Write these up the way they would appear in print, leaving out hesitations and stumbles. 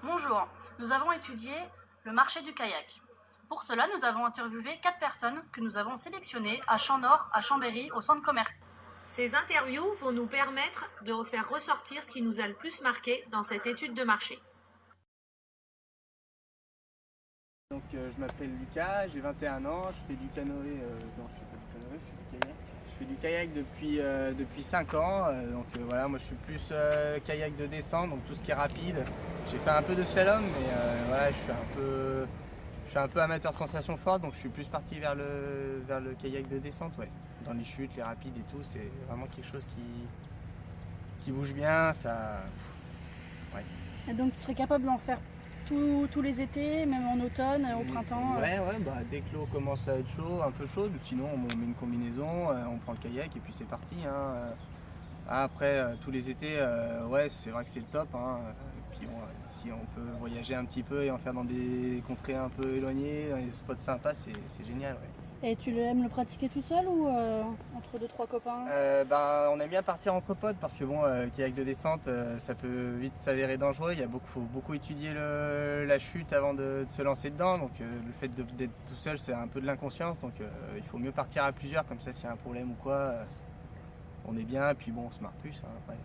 Bonjour, nous avons étudié le marché du kayak. Pour cela, nous avons interviewé 4 personnes que nous avons sélectionnées à Champ-Nord, à Chambéry, au centre commercial. Ces interviews vont nous permettre de faire ressortir ce qui nous a le plus marqué dans cette étude de marché. Donc je m'appelle Lucas, j'ai 21 ans, je fais du canoë, non je fais pas du canoë, c'est du kayak. Je fais du kayak depuis 5 ans, voilà, moi je suis plus kayak de descente, donc tout ce qui est rapide. J'ai fait un peu de slalom, mais voilà, je suis un peu amateur de sensations fortes, donc je suis plus parti vers le kayak de descente, ouais. Dans les chutes, les rapides et tout, c'est vraiment quelque chose qui bouge bien, ça... Ouais. Et donc tu serais capable d'en faire tous les étés, même en automne, au printemps? Ouais, dès que l'eau commence à être chaud, un peu chaude, sinon on met une combinaison, on prend le kayak et puis c'est parti. Après, tous les étés, ouais, c'est vrai que c'est le top. Et puis si on peut voyager un petit peu et en faire dans des contrées un peu éloignées, dans des spots sympas, c'est génial. Ouais. Et tu aimes le pratiquer tout seul ou entre 2-3 copains? On aime bien partir entre potes parce que bon, kayak de descente, ça peut vite s'avérer dangereux. Faut beaucoup étudier la chute avant de se lancer dedans. Donc le fait d'être tout seul, c'est un peu de l'inconscience. Donc il faut mieux partir à plusieurs, comme ça s'il y a un problème ou quoi, on est bien. Et puis bon, on se marre plus après.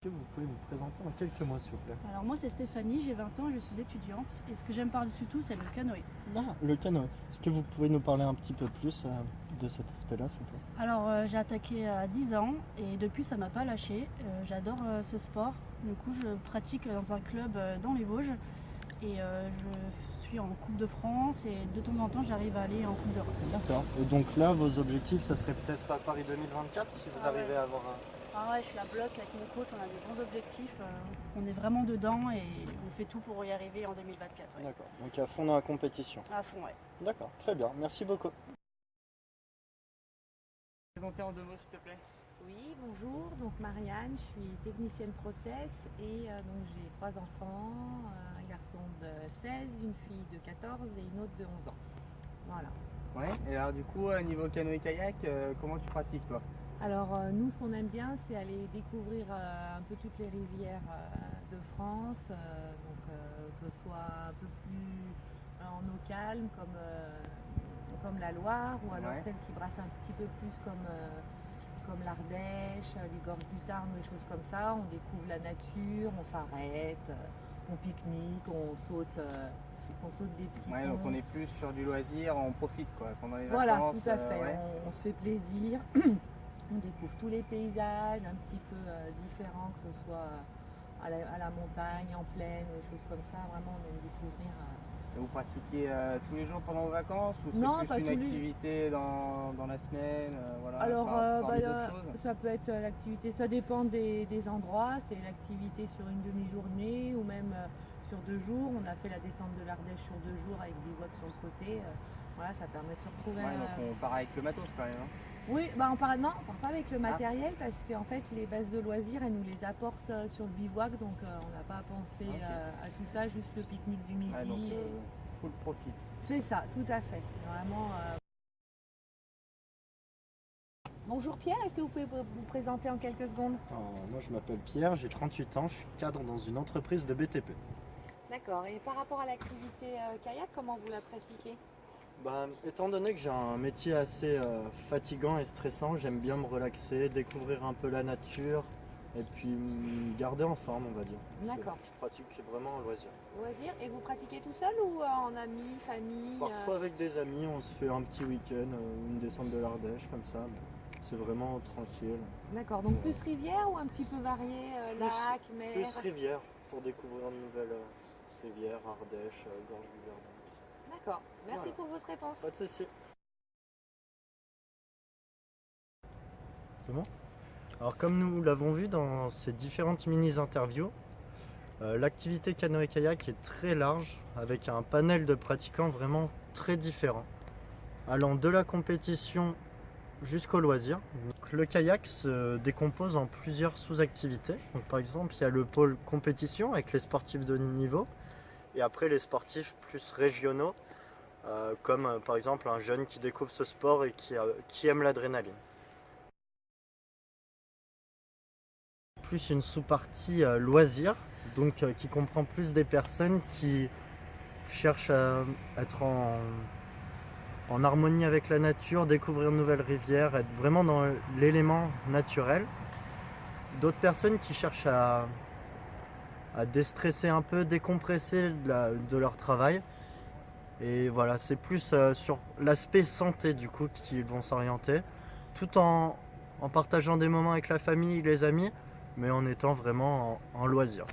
Est-ce que vous pouvez vous présenter en quelques mots, s'il vous plaît? Alors moi c'est Stéphanie, j'ai 20 ans, je suis étudiante et ce que j'aime par-dessus tout c'est le canoë. Ah, le canoë. Est-ce que vous pouvez nous parler un petit peu plus de cet aspect-là, s'il vous plaît? Alors j'ai attaqué à 10 ans et depuis ça m'a pas lâché. J'adore ce sport. Du coup je pratique dans un club dans les Vosges et je suis en Coupe de France et de temps en temps j'arrive à aller en Coupe d'Europe. D'accord. Et donc là, vos objectifs, ça serait peut-être à Paris 2024, si vous arrivez à avoir un... Ah ouais, je suis à bloc avec mon coach, on a des bons objectifs, on est vraiment dedans et on fait tout pour y arriver en 2024. Ouais. D'accord, donc à fond dans la compétition. À fond, ouais. D'accord, très bien, merci beaucoup. Présenter en 2 mots, s'il te plaît. Oui, bonjour, donc Marianne, je suis technicienne process et donc j'ai 3 enfants, un garçon de 16, une fille de 14 et une autre de 11 ans. Voilà. Ouais, et alors du coup, niveau canoë-kayak, comment tu pratiques toi? Alors nous, ce qu'on aime bien, c'est aller découvrir un peu toutes les rivières de France, que ce soit un peu plus en eau calme comme la Loire ou alors celles qui brassent un petit peu plus comme l'Ardèche, les gorges du Tarn, des choses comme ça. On découvre la nature, on s'arrête, on pique-nique, on saute des petits ponts. Donc on est plus sur du loisir, on profite quoi, pendant les voilà, vacances. Tout à fait, on se fait plaisir. On découvre tous les paysages un petit peu différents, que ce soit à la montagne, en plaine, des choses comme ça. Vraiment, on aime découvrir. Et vous pratiquez tous les jours pendant vos vacances ou Non, c'est pas plus une tous les- activité dans la semaine voilà, Alors, parmi d'autres choses? ça peut être l'activité, ça dépend des endroits. C'est l'activité sur une demi-journée ou même sur 2 jours. On a fait la descente de l'Ardèche sur 2 jours avec des boîtes sur le côté. Voilà, ça permet de se retrouver. Donc on part avec le matos quand même. Oui, on part pas avec le matériel parce qu'en fait les bases de loisirs elles nous les apportent sur le bivouac, donc on n'a pas à penser à tout ça, juste le pique-nique du midi. Donc full profit. C'est ça, tout à fait. Vraiment. Bonjour Pierre, est-ce que vous pouvez vous présenter en quelques secondes? Moi je m'appelle Pierre, j'ai 38 ans, je suis cadre dans une entreprise de BTP. D'accord, et par rapport à l'activité kayak, comment vous la pratiquez? Étant donné que j'ai un métier assez fatigant et stressant, j'aime bien me relaxer, découvrir un peu la nature et puis me garder en forme, on va dire. D'accord. Je pratique vraiment en loisir. Loisir, et vous pratiquez tout seul ou en amis, famille? Parfois avec des amis, on se fait un petit week-end, une descente de l'Ardèche comme ça. C'est vraiment tranquille. D'accord, donc plus rivière ou un petit peu varié, lac, mer? Plus rivière, pour découvrir de nouvelles rivières, Ardèche, Gorge du Verdon. D'accord, merci pour votre réponse. Pas de souci. C'est bon? Alors comme nous l'avons vu dans ces différentes mini-interviews, l'activité canoë-kayak est très large avec un panel de pratiquants vraiment très différents, allant de la compétition jusqu'au loisir. Donc, le kayak se décompose en plusieurs sous-activités. Donc, par exemple, il y a le pôle compétition avec les sportifs de haut niveau et après les sportifs plus régionaux, comme par exemple un jeune qui découvre ce sport et qui aime l'adrénaline. plus une sous-partie loisirs, donc qui comprend plus des personnes qui cherchent à être en harmonie avec la nature, découvrir de nouvelles rivières, être vraiment dans l'élément naturel. D'autres personnes qui cherchent à déstresser un peu, décompresser de leur travail. Et voilà, c'est plus sur l'aspect santé du coup qu'ils vont s'orienter, tout en partageant des moments avec la famille, les amis, mais en étant vraiment en loisir.